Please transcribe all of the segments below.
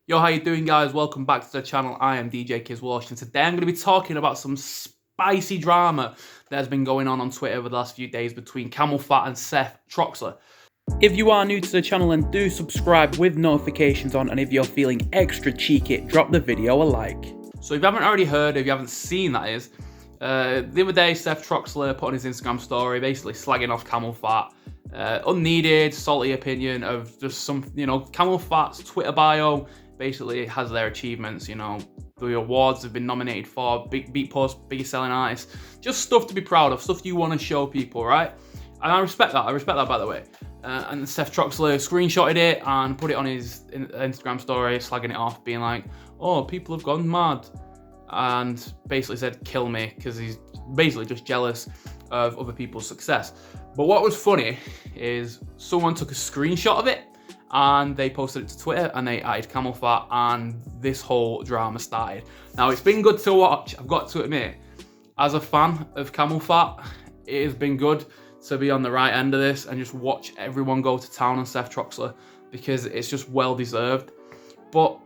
Yo, how you doing, guys? Welcome back to the channel. I am DJ Kiz Walsh, and today I'm going to be talking about some spicy drama that has been going on Twitter over the last few days between CamelPhat and Seth Troxler. If you are new to the channel, then do subscribe with notifications on, and if you're feeling extra cheeky, drop the video a like. So if you haven't already heard, if you haven't seen, that is, the other day Seth Troxler put on his Instagram story basically slagging off CamelPhat. Unneeded, salty opinion of just some, CamelPhat's Twitter bio basically has their achievements, the awards they've been nominated for, big beat post, biggest selling artists, just stuff to be proud of, stuff you want to show people, right? And I respect that, by the way. And Seth Troxler screenshotted it and put it on his Instagram story, slagging it off, being like, oh, people have gone mad. And basically said, kill me, because he's basically just jealous of other people's success. But what was funny is someone took a screenshot of it and they posted it to Twitter and they added CamelPhat, and this whole drama started. Now, it's been good to watch, I've got to admit. As a fan of CamelPhat, it has been good to be on the right end of this and just watch everyone go to town on Seth Troxler, because it's just well deserved. But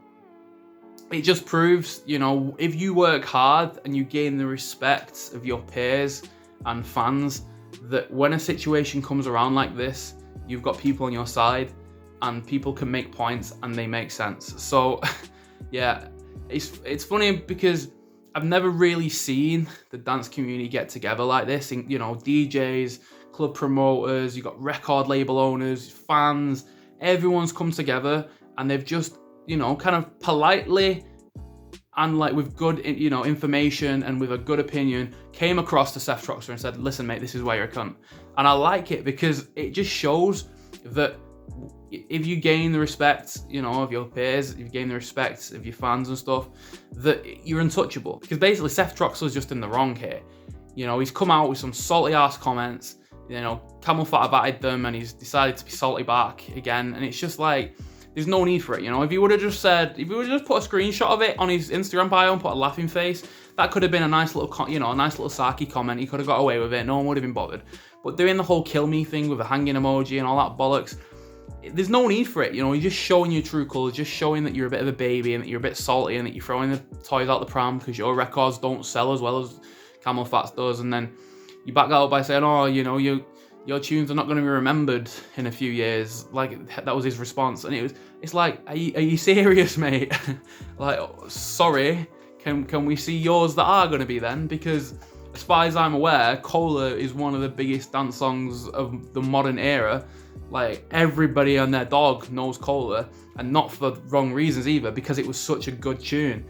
it just proves, if you work hard and you gain the respect of your peers and fans, that when a situation comes around like this, you've got people on your side and people can make points and they make sense. So yeah, it's funny because I've never really seen the dance community get together like this. DJs, club promoters, you've got record label owners, fans, everyone's come together and they've just, kind of politely and like with good, information and with a good opinion, came across to Seth Troxler and said, listen, mate, this is why you're a cunt. And I like it because it just shows that if you gain the respect, of your peers, if you gain the respect of your fans and stuff, that you're untouchable. Because basically Seth Troxler's just in the wrong here. He's come out with some salty ass comments, CamelPhat have added them and he's decided to be salty back again. And it's just like, there's no need for it, If he would have just put a screenshot of it on his Instagram bio and put a laughing face, that could have been a nice little, a nice little sarky comment. He could have got away with it. No one would have been bothered. But doing the whole kill me thing with a hanging emoji and all that bollocks, there's no need for it. You're just showing your true colours, just showing that you're a bit of a baby and that you're a bit salty and that you're throwing the toys out the pram because your records don't sell as well as CamelPhat's does. And then you back that up by saying, oh, your tunes are not going to be remembered in a few years. Like, that was his response. And it's like, are you serious, mate? Like, sorry, can we see yours that are going to be then? Because as far as I'm aware, Cola is one of the biggest dance songs of the modern era. Like, everybody and their dog knows Cola, and not for the wrong reasons either, because it was such a good tune.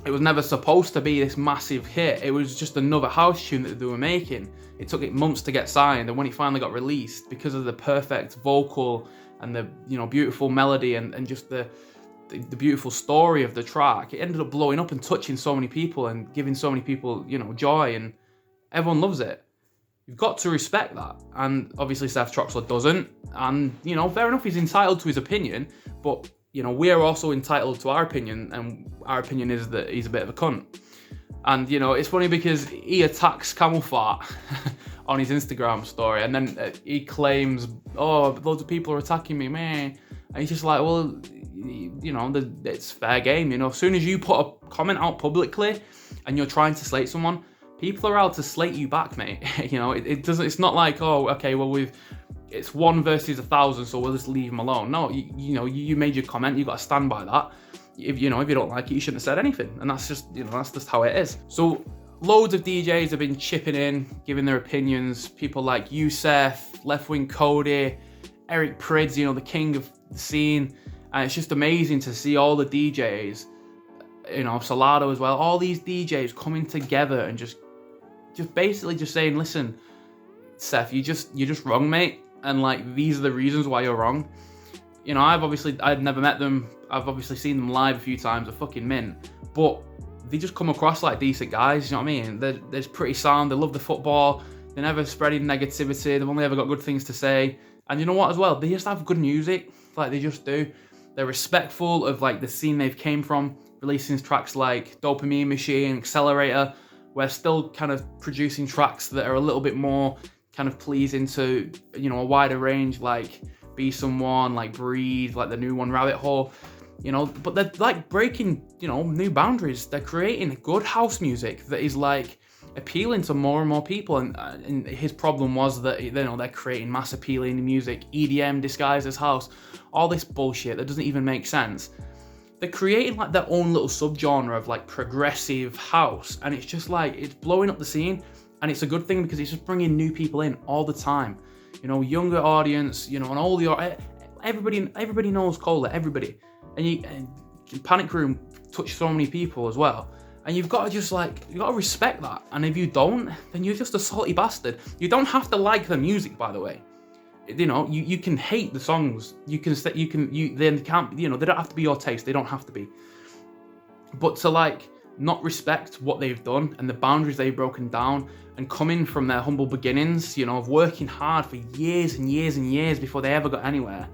It was never supposed to be this massive hit. It was just another house tune that they were making. It took it months to get signed, and when it finally got released, because of the perfect vocal and the beautiful melody and just the beautiful story of the track, it ended up blowing up and touching so many people and giving so many people joy, and everyone loves it. You've got to respect that, and obviously Seth Troxler doesn't, and fair enough, he's entitled to his opinion, but we're also entitled to our opinion, and our opinion is that he's a bit of a cunt. And it's funny because he attacks CamelPhat on his Instagram story, and then he claims, oh, loads of people are attacking me, man. And he's just like, well, it's fair game. As soon as you put a comment out publicly and you're trying to slate someone, people are out to slate you back, mate. It doesn't. It's not like, oh, okay, well, it's 1 versus 1,000, so we'll just leave him alone. No, you made your comment. You got to stand by that. If you don't like it, you shouldn't have said anything, and that's just that's just how it is. So loads of DJs have been chipping in, giving their opinions. People like Youssef, Left Wing Cody, Eric Prydz, the king of the scene, and it's just amazing to see all the DJs, Salado as well, all these DJs coming together and just basically just saying, listen, Seth, you're just wrong, mate, and like these are the reasons why you're wrong. I've never met them. I've obviously seen them live a few times. They're fucking mint, but they just come across like decent guys. You know what I mean? They're pretty sound. They love the football. They're never spreading negativity. They've only ever got good things to say. And you know what as well? They just have good music. Like, they just do. They're respectful of like the scene they've came from. Releasing tracks like Dopamine Machine, Accelerator. We're still kind of producing tracks that are a little bit more kind of pleasing to a wider range, like Be Someone, like Breathe, like the new one, Rabbit Hole. you know, but they're like breaking, you know, new boundaries. They're creating good house music that is like appealing to more and more people. And his problem was that, you know, they're creating mass appealing music, EDM disguised as house, all this bullshit that doesn't even make sense. They're creating like their own little subgenre of like progressive house, and it's just like, it's blowing up the scene. And it's a good thing because it's just bringing new people in all the time. You know, younger audience, you know, and all the everybody knows Cola, everybody. And Panic Room touched so many people as well. And you've got to just like, you got to respect that. And if you don't, then you're just a salty bastard. You don't have to like the music, by the way. You know, you can hate the songs. They can't, you know, they don't have to be your taste. They don't have to be. But to like not respect what they've done and the boundaries they've broken down, and coming from their humble beginnings, you know, of working hard for years and years and years before they ever got anywhere,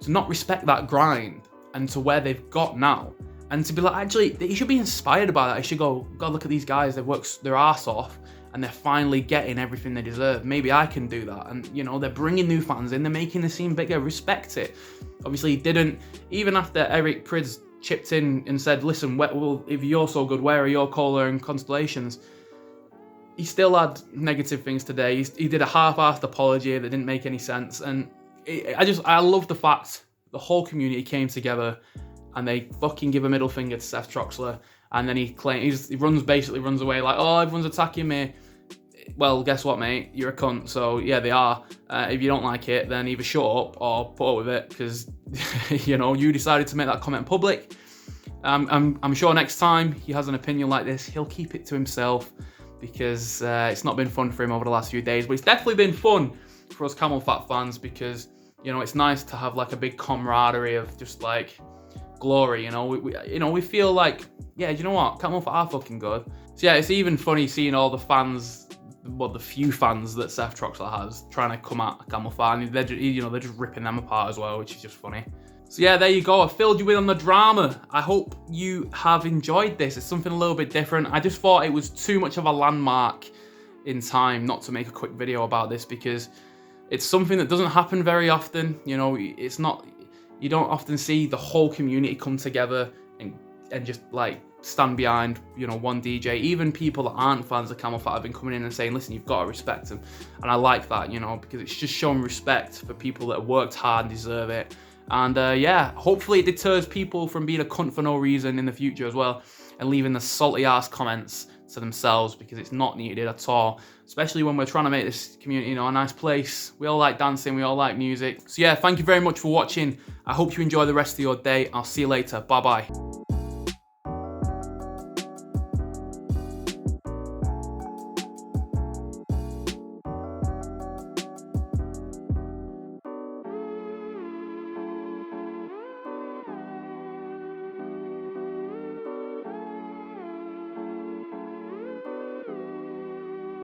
to not respect that grind and to where they've got now, and to be like, actually, you should be inspired by that. You should go, God, look at these guys, they've worked their ass off and they're finally getting everything they deserve. Maybe I can do that. And, you know, they're bringing new fans in, they're making the scene bigger, respect it. Obviously, he didn't, even after Eric Prydz chipped in and said, listen, well, if you're so good, where are your Cola and Constellations? He still had negative things today. He did a half-assed apology that didn't make any sense. And I love the fact the whole community came together and they fucking give a middle finger to Seth Troxler. And then he basically runs away like, oh, everyone's attacking me. Well, guess what, mate? You're a cunt. So yeah, they are. If you don't like it, then either shut up or put up with it, because you know, you decided to make that comment public. I'm sure next time he has an opinion like this, he'll keep it to himself, because it's not been fun for him over the last few days. But it's definitely been fun for us CamelPhat fans, because, you know, it's nice to have like a big camaraderie of just like glory. You know, we feel like, yeah, you know what, CamelPhat are fucking good. So yeah, it's even funny seeing all the fans, well, the few fans that Seth Troxler has, trying to come at CamelPhat, and they're just ripping them apart as well, which is just funny. So yeah, there you go. I filled you in on the drama. I hope you have enjoyed this. It's something a little bit different. I just thought it was too much of a landmark in time not to make a quick video about this, because it's something that doesn't happen very often. You know, you don't often see the whole community come together and just like stand behind, you know, one DJ. Even people that aren't fans of CamelPhat have been coming in and saying, listen, you've got to respect him. And I like that, you know, because it's just showing respect for people that have worked hard and deserve it. And yeah, hopefully it deters people from being a cunt for no reason in the future as well, and leaving the salty ass comments to themselves, because it's not needed at all, especially when we're trying to make this community, you know, a nice place. We all like dancing, we all like music. So yeah, thank you very much for watching. I hope you enjoy the rest of your day. I'll see you later. Bye bye.